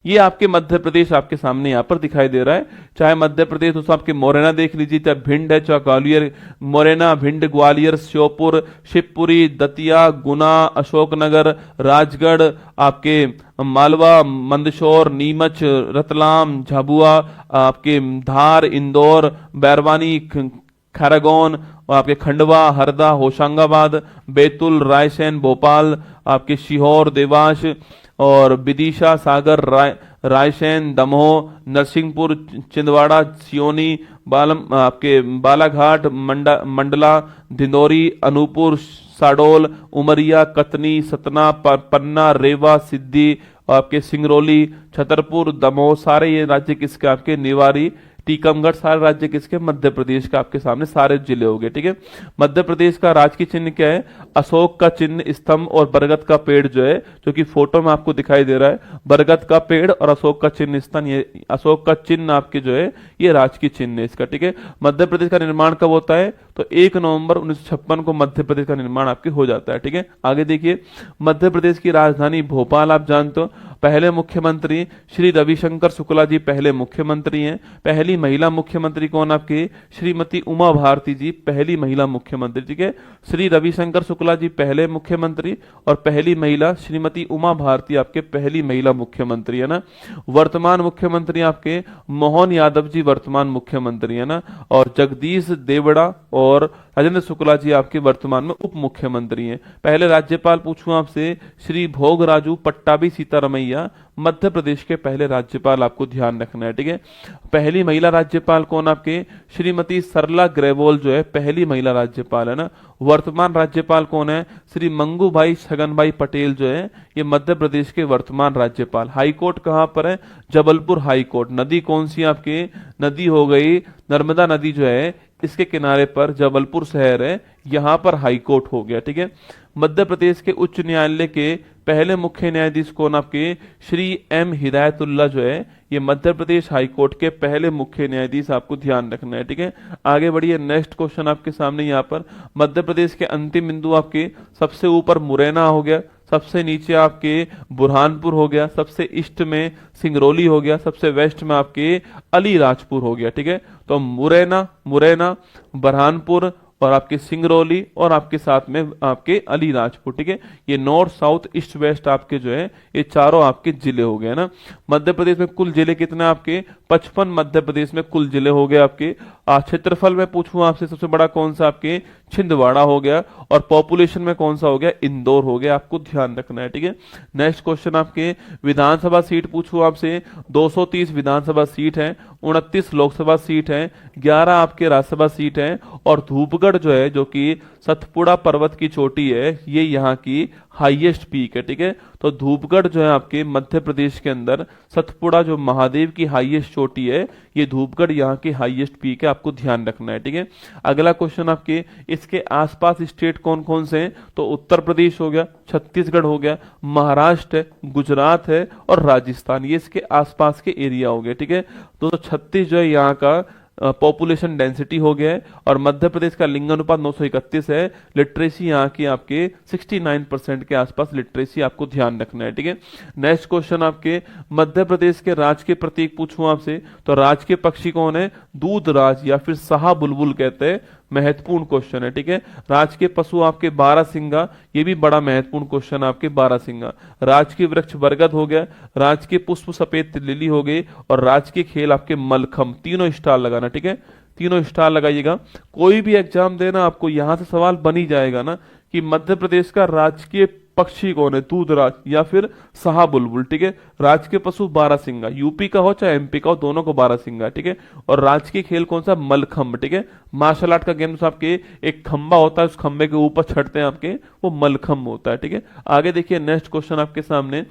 ये आपके मध्य प्रदेश आपके सामने यहाँ पर दिखाई दे रहा है। चाहे मध्य प्रदेश दोस्तों आपके मोरेना देख लीजिए, चाहे भिंड है, चाहे ग्वालियर, मोरेना, भिंड, ग्वालियर, श्योपुर, शिवपुरी, दतिया, गुना, अशोकनगर, राजगढ़, आपके मालवा, मंदसौर, नीमच, रतलाम, झाबुआ, आपके धार, इंदौर, बैरवानी, खैरागौन, और आपके खंडवा, हरदा, होशंगाबाद, बैतूल, रायसेन, भोपाल, आपके सीहोर, देवास और विदिशा, सागर, रायसेन, दमोह, नरसिंहपुर, छिंदवाड़ा, सियोनी, आपके बालाघाट, मंडला, धिंदौरी, अनूपपुर, साडोल, उमरिया, कतनी, सतना, पन्ना, रेवा, सिद्दी, आपके सिंगरौली, छतरपुर, दमोह, सारे ये राज्य किसके आपके, निवारी, टीकमगढ़, सारे राज्य किसके, मध्य प्रदेश का आपके सामने सारे जिले हो गए। ठीक है, मध्य प्रदेश का राजकीय चिन्ह क्या है? अशोक का चिन्ह, स्तंभ और बरगद का पेड़ जो है, जो कि फोटो में आपको दिखाई दे रहा है, बरगद का पेड़ और अशोक का चिन्ह स्तंभ, ये अशोक का चिन्ह आपके जो है ये राजकीय चिन्ह है इसका। ठीक है, मध्य प्रदेश का निर्माण कब होता है? तो 1 नवंबर 1956 को मध्य प्रदेश का निर्माण आपके हो जाता है। ठीक है, आगे देखिए, मध्य प्रदेश की राजधानी भोपाल आप जानते हो। पहले मुख्यमंत्री श्री रविशंकर शुक्ला जी पहले मुख्यमंत्री हैं। पहली महिला मुख्यमंत्री कौन आपके? श्रीमती उमा भारती जी पहली महिला मुख्यमंत्री। ठीक है, श्री रविशंकर शुक्ला जी पहले मुख्यमंत्री और पहली महिला श्रीमती उमा भारती आपके पहली महिला मुख्यमंत्री है ना। वर्तमान मुख्यमंत्री आपके मोहन यादव जी वर्तमान मुख्यमंत्री है ना, और जगदीश देवड़ा और राजेंद्र शुक्ला जी आपके वर्तमान में उप मुख्यमंत्री हैं। पहले राज्यपाल पूछूं आपसे, श्री भोगराजू पट्टाभी सीतारमैया मध्य प्रदेश के पहले राज्यपाल, आपको ध्यान रखना है। ठीक है, पहली महिला राज्यपाल कौन आपके? श्रीमती सरला ग्रेवाल जो है पहली महिला राज्यपाल है ना। वर्तमान राज्यपाल कौन है? श्री मंगू भाई छगन भाई पटेल जो है ये मध्य प्रदेश के वर्तमान राज्यपाल। हाई कोर्ट कहां पर है? Jabalpur high court. नदी कौन सी आपके? नदी हो गई नर्मदा नदी जो है इसके किनारे पर जबलपुर शहर है, यहां पर हाई कोर्ट हो गया। ठीक है, मध्य प्रदेश के उच्च न्यायालय के पहले मुख्य न्यायाधीश कौन आपके? श्री एम हिदायतुल्ला जो है ये मध्य प्रदेश हाई कोर्ट के पहले मुख्य न्यायाधीश, आपको ध्यान रखना है। ठीक है, आगे बढ़िए, नेक्स्ट क्वेश्चन आपके सामने यहाँ पर मध्य प्रदेश के अंतिम बिंदु आपके सबसे ऊपर मुरैना हो गया, सबसे नीचे आपके बुरहानपुर हो गया, सबसे ईस्ट में सिंगरौली हो गया, सबसे वेस्ट में आपके अलीराजपुर हो गया। ठीक है, तो मुरैना, बुरहानपुर और आपके सिंगरौली और आपके साथ में आपके अलीराजपुर। ठीक है, ये नॉर्थ साउथ ईस्ट वेस्ट आपके जो है ये चारों आपके जिले हो गए ना। मध्य प्रदेश में कुल जिले कितने आपके? 55 मध्य प्रदेश में कुल जिले हो गए आपके। क्षेत्रफल में पूछूं आपसे सबसे बड़ा कौन सा आपके? छिंदवाड़ा हो गया, और पॉपुलेशन में कौन सा हो गया? इंदौर हो गया, आपको ध्यान रखना है। ठीक है, नेक्स्ट क्वेश्चन आपके विधानसभा सीट पूछूं आपसे, 230 विधानसभा सीट है, 29 लोकसभा सीट है, 11 आपके राज्यसभा सीट है, और धूपगढ़ जो है जो कि सतपुड़ा पर्वत की चोटी है ये यहाँ की हाईएस्ट पीक है। ठीक है, तो धूपगढ़ जो है आपके मध्य प्रदेश के अंदर सतपुड़ा जो महादेव की हाईएस्ट चोटी है ये धूपगढ़ यहाँ की हाईएस्ट पीक है, आपको ध्यान रखना है। ठीक है, अगला क्वेश्चन आपके इसके आसपास स्टेट कौन कौन से हैं? तो उत्तर प्रदेश हो गया, छत्तीसगढ़ हो गया, महाराष्ट्र है, गुजरात है और राजस्थान, ये इसके आसपास के एरिया हो गए। ठीक है, तो 36 जो है यहाँ का पॉपुलेशन डेंसिटी हो गया है, और मध्य प्रदेश का लिंगानुपात 931 है। लिटरेसी यहाँ की आपके 69% के आसपास लिटरेसी, आपको ध्यान रखना है। ठीक है, नेक्स्ट क्वेश्चन आपके मध्य प्रदेश के राज के प्रतीक पूछूं आपसे, तो राज के पक्षी कौन है? दूध राज या फिर शाह बुलबुल कहते हैं, महत्वपूर्ण क्वेश्चन है। ठीक है, राज के पशु आपके बारहसिंगा, ये भी बड़ा महत्वपूर्ण क्वेश्चन आपके बारहसिंगा। राज के वृक्ष बरगद हो गया, राज के पुष्प सफेद लिली हो गई, और राज के खेल आपके मलखम। तीनों स्टार लगाना। ठीक है, तीनों स्टार लगाइएगा। कोई भी एग्जाम देना आपको यहां से सवाल बन ही जाएगा ना कि मध्य प्रदेश का राजकीय पक्षी कौन है? दूधराज या फिर शाह बुलबुल। ठीक है, राज के पशु बारहसिंगा, यूपी का हो चाहे एमपी का हो दोनों को बारहसिंगा। ठीक है, और राज के खेल कौन सा? मलखंभ। ठीक है, मार्शल आर्ट का गेम आपके एक खंबा होता है, उस खंबे के ऊपर चढ़ते हैं आपके, वो मलखंभ होता है। ठीक है, आगे देखिए, नेक्स्ट क्वेश्चन आपके सामने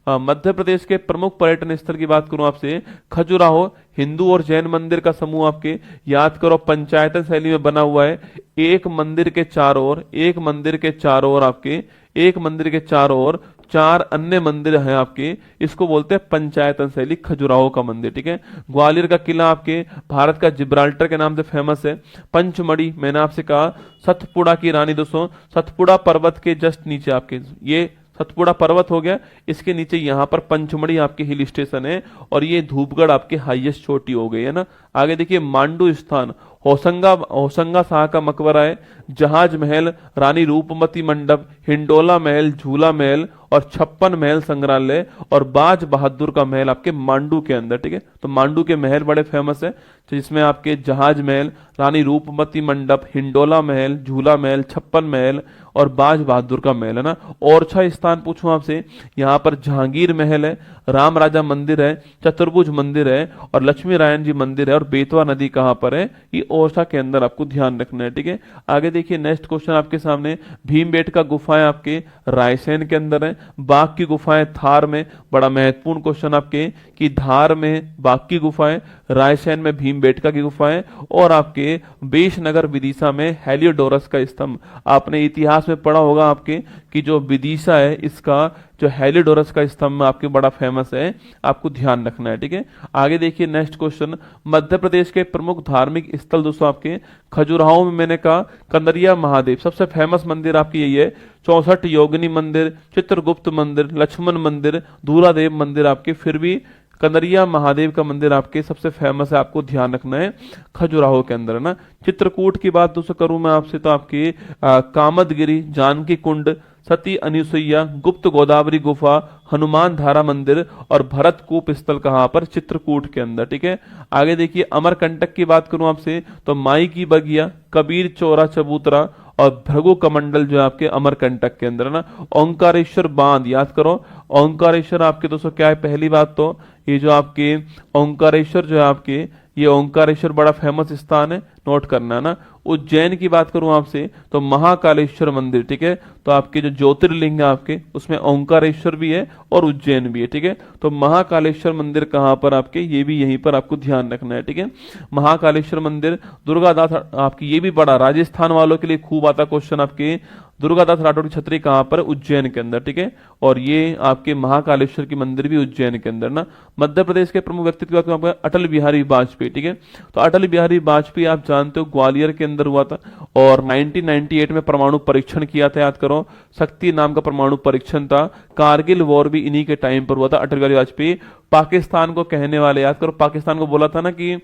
मध्य प्रदेश के प्रमुख पर्यटन स्थल की बात करूं आपसे, खजुराहो हिंदू और जैन मंदिर का समूह आपके, याद करो पंचायतन शैली में बना हुआ है। एक मंदिर के चारों ओर, एक मंदिर के चारों ओर आपके, एक मंदिर के चारों ओर 4 अन्य मंदिर हैं आपके, इसको बोलते हैं पंचायतन शैली, खजुराहो का मंदिर। ठीक है, ग्वालियर का किला आपके भारत का जिब्राल्टर के नाम से फेमस है। पंचमढ़ी मैंने आपसे कहा, सतपुड़ा की रानी दोस्तों, सतपुड़ा पर्वत के जस्ट नीचे आपके, ये सतपुड़ा पर्वत हो गया, इसके नीचे यहाँ पर पंचमढ़ी आपके हिल स्टेशन है, और ये धूपगढ़ आपके हाईएस्ट चोटी हो गई है ना। आगे देखिए मांडू स्थान, होसंगा होसंगा शाह का मकबरा है, जहाज महल, रानी रूपमती मंडप, हिंडोला महल, झूला महल और 56 महल संग्रहालय और बाज बहादुर का महल आपके मांडू के अंदर। ठीक है, तो मांडू के महल बड़े फेमस है, जिसमें आपके जहाज महल, रानी रूपमती मंडप, हिंडोला महल, झूला महल, 56 महल और बाज बहादुर का महल है ना। और अच्छा स्थान पूछूं आपसे, यहाँ पर जहांगीर महल है, राम राजा मंदिर है, चतुर्भुज मंदिर है और लक्ष्मी नारायण जी मंदिर है, और बेतवा नदी कहाँ पर है, ये ओरछा के अंदर आपको ध्यान रखना है। ठीक है, आगे देखिए नेक्स्ट क्वेश्चन आपके सामने, भीमबेटका गुफाएं आपके रायसेन के अंदर है, बाघ की गुफाएं थार में, बड़ा महत्वपूर्ण क्वेश्चन आपके कि धार में बाघ की गुफाएं, रायसेन में भीमबेटका की गुफाएं और आपके बेशनगर विदिशा में हेलियोडोरस का स्तंभ। आपने इतिहास में पढ़ा होगा आपके कि जो विदिशा है इसका जो हेलियोडोरस का स्तंभ आपके बड़ा फेमस है, आपको ध्यान रखना है। ठीक है, आगे देखिए नेक्स्ट क्वेश्चन, मध्य प्रदेश के प्रमुख धार्मिक स्थल दोस्तों आपके खजुराहो में मैंने कहा कंदरिया महादेव, सबसे फेमस मंदिर आपकी यही है, 64 योगिनी मंदिर, चित्रगुप्त मंदिर, लक्ष्मण मंदिर, धूलादेव मंदिर आपके, फिर भी कंदरिया महादेव का मंदिर आपके सबसे फेमस है, आपको ध्यान रखना है खजुराहो के अंदर है ना। चित्रकूट की बात दोस्तों करूं मैं आपसे तो आपके कामदगिरी, जानकी कुंड, सती अनुसुईया, गुप्त गोदावरी गुफा, हनुमान धारा मंदिर और भरत कूप स्थल कहां पर, चित्रकूट के अंदर। ठीक है, आगे देखिए अमरकंटक की बात करूं आपसे तो माई की बगिया, कबीर चौरा चबूतरा और भृगु कमंडल जो है आपके अमरकंटक के अंदर है ना। ओंकारेश्वर बांध याद करो, ओंकारेश्वर आपके दोस्तों क्या है, पहली बात तो ये जो आपके ओंकारेश्वर जो है आपके, ये ओंकारेश्वर बड़ा फेमस स्थान है, नोट करना है ना। उज्जैन की बात करूं आपसे तो महाकालेश्वर मंदिर। ठीक है, तो आपके जो ज्योतिर्लिंग है आपके उसमें ओंकारेश्वर भी है और उज्जैन भी है। ठीक है, तो महाकालेश्वर मंदिर कहां पर आपके, ये भी यहीं पर आपको ध्यान रखना है। ठीक है, महाकालेश्वर मंदिर, दुर्गादास आपकी, ये भी बड़ा राजस्थान वालों के लिए खूब आता क्वेश्चन आपके, दुर्गादास राठौर की छतरी कहां पर, उज्जैन के अंदर। ठीक है, और ये आपके महाकालेश्वर की मंदिर भी उज्जैन के अंदर ना। मध्य प्रदेश के प्रमुख व्यक्तित्व की बात करूं आपका अटल बिहारी वाजपेयी। ठीक है, तो अटल बिहारी वाजपेयी आप जानते हो ग्वालियर के अंदर हुआ था और 1998 में परमाणु परीक्षण किया था, याद करो, शक्ति नाम का परमाणु परीक्षण था। कारगिल वॉर भी इन्हीं के टाइम पर हुआ था। अटल बिहारी वाजपेयी पाकिस्तान को कहने वाले, याद करो, पाकिस्तान को बोला था ना कि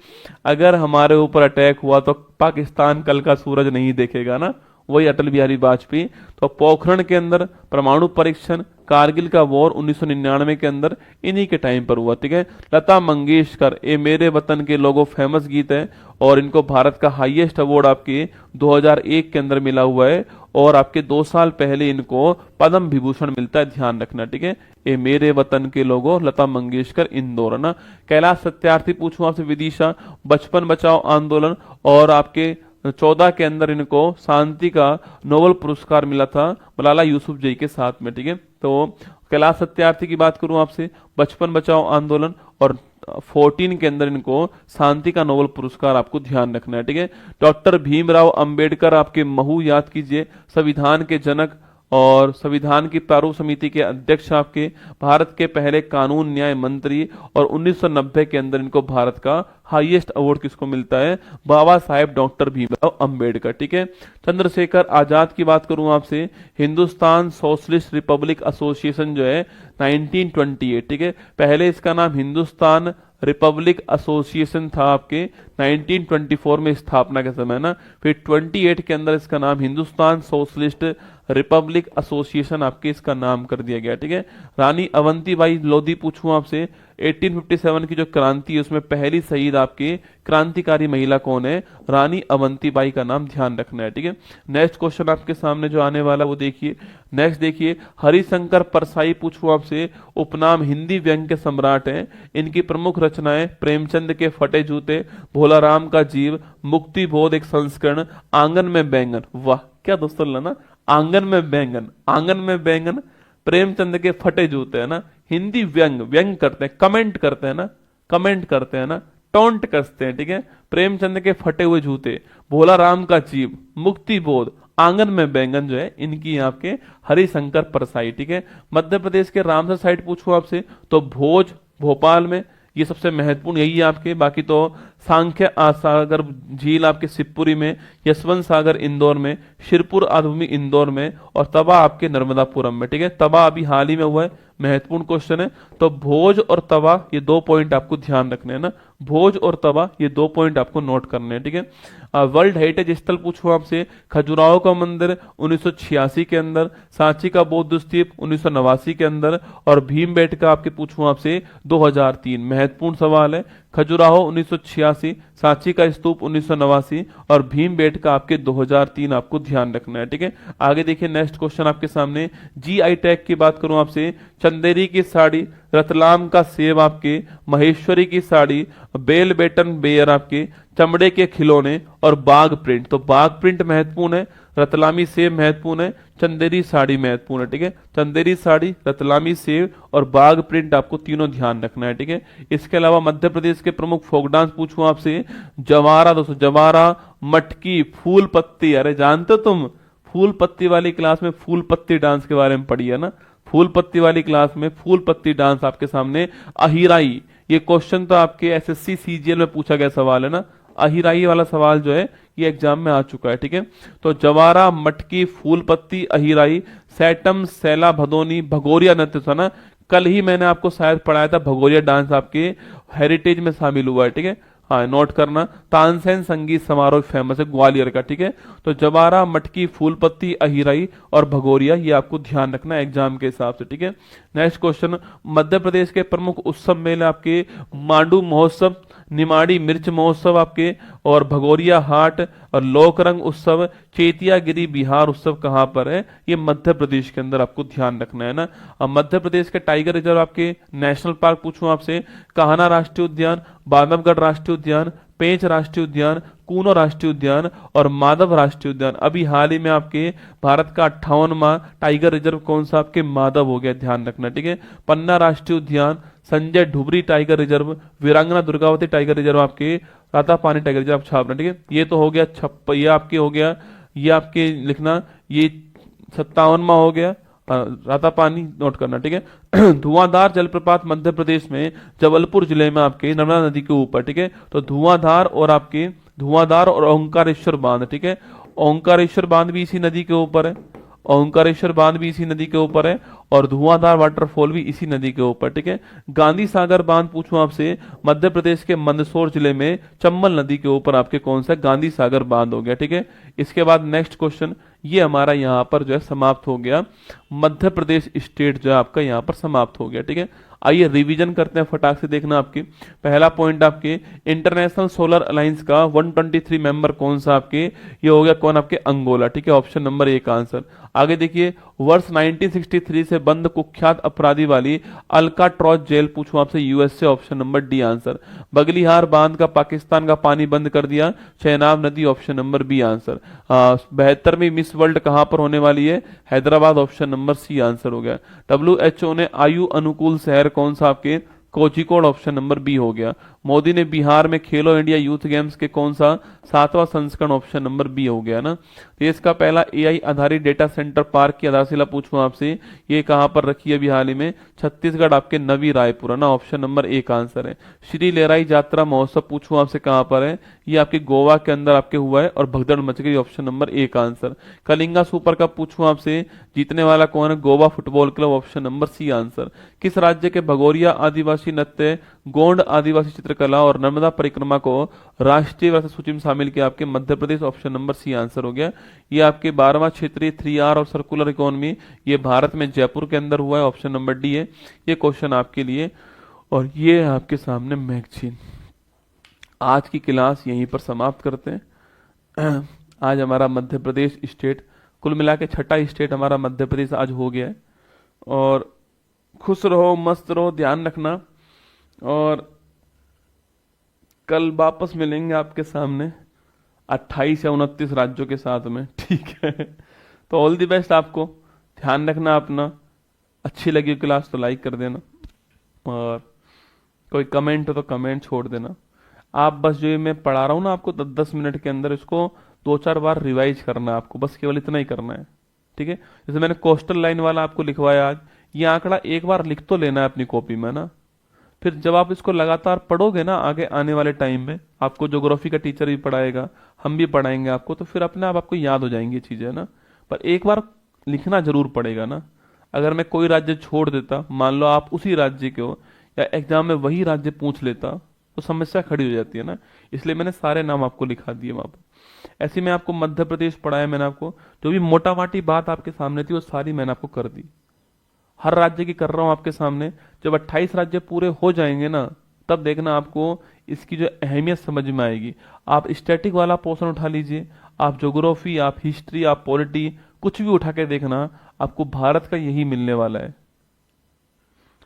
अगर हमारे ऊपर अटैक हुआ तो पाकिस्तान कल का सूरज नहीं देखेगा ना, वही अटल बिहारी वाजपेयी। तो पोखरण के अंदर परमाणु परीक्षण, कारगिल का वॉर 1999 के अंदर इन्हीं के टाइम पर हुआ। ठीक है, लता मंगेशकर, ए मेरे वतन के लोगों फेमस गीत है और इनको भारत का हाईएस्ट अवार्ड आपके 2001 के अंदर मिला हुआ है और आपके 2 साल पहले इनको पद्म विभूषण मिलता है, ध्यान रखना। ठीक है, ए मेरे वतन के लोगों, लता मंगेशकर, इंदौर है ना। कैलाश सत्यार्थी पूछूं आपसे, विदिशा, बचपन बचाओ आंदोलन और आपके 14 के अंदर इनको शांति का नोबेल पुरस्कार मिला था मलाला यूसुफजई के साथ में। ठीक है, तो कैलाश सत्यार्थी की बात करूं आपसे, बचपन बचाओ आंदोलन और 14 के अंदर इनको शांति का नोबेल पुरस्कार आपको ध्यान रखना है। ठीक है, डॉक्टर भीमराव अंबेडकर आपके महू याद कीजिए, संविधान के जनक और संविधान की प्रारूप समिति के अध्यक्ष आपके, भारत के पहले कानून न्याय मंत्री और 1990 के अंदर इनको भारत का हाईएस्ट अवार्ड किसको मिलता है, बाबा साहेब डॉक्टर भीमराव अंबेडकर। ठीक है, चंद्रशेखर आजाद की बात करूं आपसे, हिंदुस्तान सोशलिस्ट रिपब्लिक एसोसिएशन जो है 1928। ठीक है, पहले इसका नाम हिंदुस्तान रिपब्लिक एसोसिएशन था आपके 1924 में स्थापना के समय ना, फिर 28 के अंदर इसका नाम हिंदुस्तान सोशलिस्ट रिपब्लिक एसोसिएशन आपके इसका नाम कर दिया गया। ठीक है, रानी अवंतीबाई लोधी पूछूं आपसे, 1857 की जो क्रांति है उसमें पहली शहीद आपकी क्रांतिकारी महिला कौन है, रानी अवंतीबाई का नाम ध्यान रखना है। ठीक है, नेक्स्ट क्वेश्चन आपके सामने जो आने वाला वो देखिए, नेक्स्ट देखिए, हरिशंकर परसाई पूछूं आपसे, उपनाम हिंदी व्यंग्य के सम्राट हैं, इनकी प्रमुख रचनाएं प्रेमचंद के फटे जूते, भोलाराम का जीव, मुक्ति बोध एक संस्करण, आंगन में बैंगन। वाह क्या दोस्तों ना, आंगन में बैंगन, आंगन में बैंगन, प्रेमचंद के फटे जूते है ना, हिंदी व्यंग, व्यंग करते हैं, कमेंट करते हैं ना, कमेंट करते हैं ना, टोंट कसते हैं। ठीक है, प्रेमचंद के फटे हुए जूते, भोलाराम का जीव, मुक्ति बोध, आंगन में बैंगन जो है इनकी आपके हरिशंकर परसाई। ठीक है, मध्य प्रदेश के रामसर साइड पूछूं आपसे तो भोज भोपाल में, ये सबसे महत्वपूर्ण यही है आपके, बाकी तो सांख्य सागर झील आपके शिवपुरी में, यशवंत सागर इंदौर में, शिरपुर आधुमी इंदौर में, और तवा आपके नर्मदापुरम में। ठीक है, तवा अभी हाल ही में हुआ है, महत्वपूर्ण क्वेश्चन है। तो भोज और तवा ये 2 पॉइंट आपको ध्यान रखने हैं ना, भोज और तवा ये 2 पॉइंट आपको नोट करने हैं। ठीक है, वर्ल्ड हेरिटेज स्थल पूछूं आपसे, खजुराहो का मंदिर 1986 के अंदर, सांची का बौद्ध स्तूप 1989 के अंदर, और भीमबेटका आपके पूछूं आपसे 2003। महत्वपूर्ण सवाल है, खजुराहो 1986, सांची का स्तूप 1989 और भीमबेटका आपके 2003 आपको ध्यान रखना है। ठीक है, आगे देखिए नेक्स्ट क्वेश्चन आपके सामने, जीआई टैग की बात करूं आपसे, चंदेरी की साड़ी, रतलाम का सेब आपके, महेश्वरी की साड़ी, बेल बेटन बेयर आपके, चमड़े के खिलौने और बाग प्रिंट। तो बाग प्रिंट महत्वपूर्ण है, रतलामी सेब महत्वपूर्ण है, चंदेरी साड़ी महत्वपूर्ण है। ठीक है, चंदेरी साड़ी, रतलामी सेब और बाग प्रिंट आपको तीनों ध्यान रखना है। ठीक है, इसके अलावा मध्य प्रदेश के प्रमुख फोक डांस पूछूं आपसे, जवारा। दोस्तों जवारा, मटकी, फूल पत्ती, अरे जानते हो तुम, फूल पत्ती वाली क्लास में फूल पत्ती डांस के बारे में पढ़ी है ना, फूल पत्ती वाली क्लास में फूल पत्ती डांस आपके सामने। अहिराई, ये क्वेश्चन तो आपके एसएससी सीजीएल में पूछा गया सवाल है ना, अहिराई वाला सवाल जो है ये एग्जाम में आ चुका है। ठीक है, तो जवारा, मटकी, फूल पत्ती, अहिराई, सैटम, सैला, भदोनी, भगोरिया नृत्य था ना, कल ही मैंने आपको शायद पढ़ाया था, भगोरिया डांस आपके हेरिटेज में शामिल हुआ है। ठीक है, हाँ नोट करना। तानसेन संगीत समारोह फेमस है ग्वालियर का। ठीक है, तो जवारा, मटकी, फूलपत्ती, अहिराई और भगोरिया ये आपको ध्यान रखना है एग्जाम के हिसाब से। ठीक है, नेक्स्ट क्वेश्चन, मध्य प्रदेश के प्रमुख उत्सव मेले आपके, मांडू महोत्सव, निमाड़ी मिर्च महोत्सव आपके, और भगोरिया हाट और लोकरंग उत्सव, चेतियागिरी बिहार उत्सव कहाँ पर है, ये मध्य प्रदेश के अंदर आपको ध्यान रखना है ना। अब मध्य प्रदेश के टाइगर रिजर्व आपके, नेशनल पार्क पूछूं आपसे, कान्हा राष्ट्रीय उद्यान, बांधवगढ़ राष्ट्रीय उद्यान, पेंच राष्ट्रीय उद्यान, कूनो राष्ट्रीय उद्यान और माधव राष्ट्रीय उद्यान। अभी हाल ही में आपके भारत का 58वां टाइगर रिजर्व कौन सा आपके, माधव हो गया, ध्यान रखना। ठीक है, पन्ना राष्ट्रीय उद्यान, संजय ढुबरी टाइगर रिजर्व, वीरांगना दुर्गावती टाइगर रिजर्व आपके, रातापानी टाइगर रिजर्व छापना। ठीक है, ये तो हो गया ये आपके हो गया, ये आपके लिखना, ये 57वां हो गया, रातापानी नोट करना। ठीक है, धुआंधार जलप्रपात मध्य प्रदेश में, जबलपुर जिले में आपके, नर्मदा नदी के ऊपर। ठीक है, तो धुआंधार और ओंकारेश्वर बांध। ठीक है, ओंकारेश्वर बांध भी इसी नदी के ऊपर है, ओंकारेश्वर बांध भी इसी नदी के ऊपर है, और धुआंधार वाटरफॉल भी इसी नदी के ऊपर। ठीक है, गांधी सागर बांध पूछूं आपसे, मध्य प्रदेश के मंदसौर जिले में, चंबल नदी के ऊपर आपके कौन सा, गांधी सागर बांध हो गया। ठीक है, इसके बाद नेक्स्ट क्वेश्चन, ये हमारा यहाँ पर जो है समाप्त हो गया, मध्य प्रदेश स्टेट जो है आपका यहाँ पर समाप्त हो गया। ठीक है, आइए रिवीजन करते हैं, फटाक से देखना। आपकी पहला पॉइंट आपके, इंटरनेशनल सोलर अलायंस का 123 मेंबर कौन सा आपके, ये हो गया कौन आपके, अंगोला। ठीक है, ऑप्शन नंबर 1 आंसर। आगे देखिए, वर्ष 1963 से बंद कुख्यात अपराधी वाली अल्काट्रॉज जेल पूछूं आपसे, USA, option number D answer. Baglihar बांध का पाकिस्तान का पानी बंद कर दिया, चेनाब नदी, ऑप्शन नंबर बी आंसर। 72वीं मिस वर्ल्ड कहां पर होने वाली है, Hyderabad, option number C answer हो गया। डब्ल्यूएचओ ने आयु अनुकूल शहर कौन सा आपके, कोझिकोड, ऑप्शन नंबर बी हो गया। मोदी ने बिहार में खेलो इंडिया यूथ गेम्स के कौन सा, 7वां संस्करण, ऑप्शन नंबर बी हो गया ना। देश का पहला एआई आधारित डेटा सेंटर पार्क की आधारशिला पूछूं आपसे, ये कहां पर रखी है अभी हाल ही में, छत्तीसगढ़ आपके नवी रायपुर है ना, ऑप्शन नंबर 1 आंसर है। श्री लहराई यात्रा महोत्सव पूछूं आपसे कहां पर है, ये आपके गोवा के अंदर आपके हुआ है और भगदड़ मच गई, option number 1 answer. Kalinga super cup पूछूं आपसे, जीतने वाला कौन है, Goa football club, option number C answer. किस राज्य के भगोरिया आदिवासी नृत्य, गोंड आदिवासी चित्रकला और नर्मदा परिक्रमा को राष्ट्रीय विरासत सूची में शामिल किया, आपके Madhya Pradesh, option number C answer हो गया। ये आपके 12वां क्षेत्रीय 3R और सर्कुलर इकोनॉमी, ये भारत में जयपुर के अंदर हुआ है, ऑप्शन नंबर डी है ये क्वेश्चन आपके लिए। और ये आपके सामने मैगजीन। आज की क्लास यहीं पर समाप्त करते हैं। आज हमारा मध्य प्रदेश स्टेट, कुल मिला के 6ठा स्टेट हमारा मध्य प्रदेश आज हो गया है। और खुश रहो, मस्त रहो, ध्यान रखना, और कल वापस मिलेंगे आपके सामने 28 या 29 राज्यों के साथ में, ठीक है। तो ऑल द बेस्ट आपको, ध्यान रखना अपना। अच्छी लगी क्लास तो लाइक कर देना, और कोई कमेंट हो तो कमेंट छोड़ देना। आप बस जो ये मैं पढ़ा रहा हूँ ना आपको 10-10 मिनट के अंदर, इसको 2-4 बार रिवाइज करना है आपको, बस केवल इतना ही करना है, ठीक है। जैसे मैंने कोस्टल लाइन वाला आपको लिखवाया आज, ये आंकड़ा एक बार लिख तो लेना है अपनी कॉपी में ना, फिर जब आप इसको लगातार पढ़ोगे ना आगे आने वाले टाइम में, आपको ज्योग्राफी का टीचर भी पढ़ाएगा, हम भी पढ़ाएंगे आपको, तो फिर अपने आप आपको याद हो जाएंगी चीजें ना। पर एक बार लिखना जरूर पड़ेगा ना। अगर मैं कोई राज्य छोड़ देता, मान लो आप उसी राज्य के हो, या एग्जाम में वही राज्य पूछ लेता, तो समस्या खड़ी हो जाती है ना। इसलिए मैंने सारे नाम आपको लिखा दिए वहां पर। ऐसे में आपको मध्य प्रदेश पढ़ाया मैंने, आपको जो भी मोटा माटी बात आपके सामने थी वो सारी मैंने आपको कर दी। हर राज्य की कर रहा हूं आपके सामने। जब 28 राज्य पूरे हो जाएंगे ना, तब देखना आपको इसकी जो अहमियत समझ में आएगी। आप स्टैटिक वाला पोर्शन उठा लीजिए, आप ज्योग्राफी, आप हिस्ट्री, आप पॉलिटी, कुछ भी उठा के देखना, आपको भारत का यही मिलने वाला है।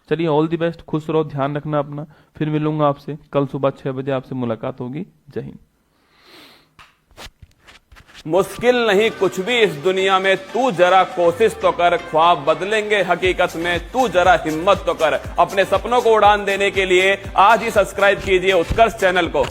चलिए, ऑल द बेस्ट, खुश रहो, ध्यान रखना अपना। फिर मिलूंगा आपसे कल सुबह 6 बजे, आपसे मुलाकात होगी। जय हिंद। मुश्किल नहीं कुछ भी इस दुनिया में, तू जरा कोशिश तो कर, ख्वाब बदलेंगे हकीकत में, तू जरा हिम्मत तो कर। अपने सपनों को उड़ान देने के लिए आज ही सब्सक्राइब कीजिए उत्कर्ष चैनल को।